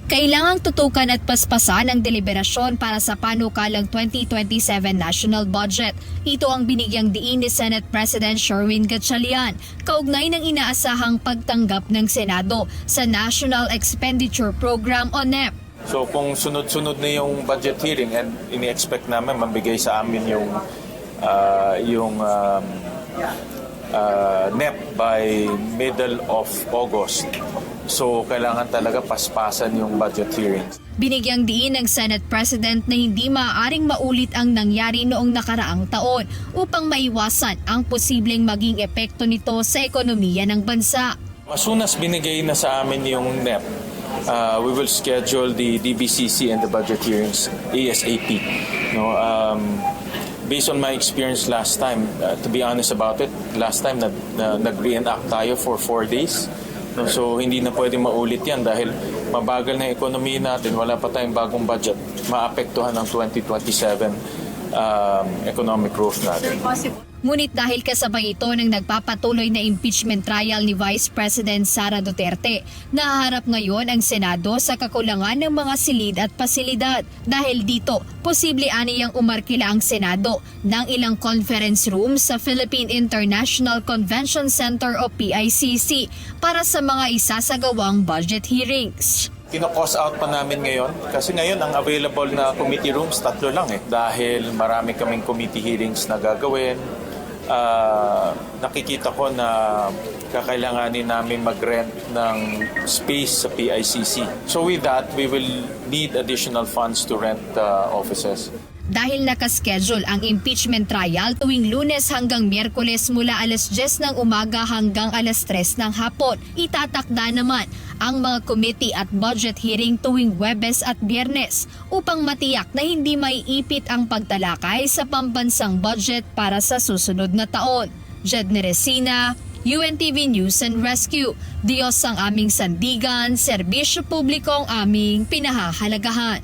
Kailangang tutukan at paspasan ang deliberasyon para sa panukalang 2027 national budget. Ito ang binigyang diin ni Senate President Sherwin Gatchalian kaugnay ng inaasahang pagtanggap ng Senado sa National Expenditure Program o NEP. So kung sunod-sunod na yung budget hearing and ini-expect namin mabigay sa amin yung NEP by middle of August. So kailangan talaga paspasan yung budget hearings. Binigyang diin ng Senate President na hindi maaaring maulit ang nangyari noong nakaraang taon upang maiwasan ang posibleng maging epekto nito sa ekonomiya ng bansa. As soon as binigay na sa amin yung NEP, we will schedule the DBCC and the budget hearings ASAP. Based on my experience last time, to be honest about it, last time nag-reenact tayo for 4 days. So hindi na pwede maulit yan dahil mabagal na ekonomiya natin, wala pa tayong bagong budget, maapektuhan ng 2027 economic growth natin. Ngunit dahil kasabay ito ng nagpapatuloy na impeachment trial ni Vice President Sara Duterte, nahaharap ngayon ang Senado sa kakulangan ng mga silid at pasilidad. Dahil dito, posible aniyang umarkila ang Senado ng ilang conference rooms sa Philippine International Convention Center o PICC para sa mga isasagawang budget hearings. Kino-cost out pa namin ngayon kasi ngayon ang available na committee rooms 3 lang dahil marami kaming committee hearings na gagawin. Nakikita ko na kakailanganin namin mag-rent ng space sa PICC. So with that, we will need additional funds to rent offices. Dahil nakaschedule ang impeachment trial tuwing Lunes hanggang Miyerkules mula alas 10 ng umaga hanggang alas 3 ng hapon, itatakda naman ang mga committee at budget hearing tuwing Huwebes at Biyernes upang matiyak na hindi maiipit ang pagtalakay sa pambansang budget para sa susunod na taon. Jedne Resina, UNTV News and Rescue. Diyos ang aming sandigan, serbisyo publiko ang aming pinahahalagahan.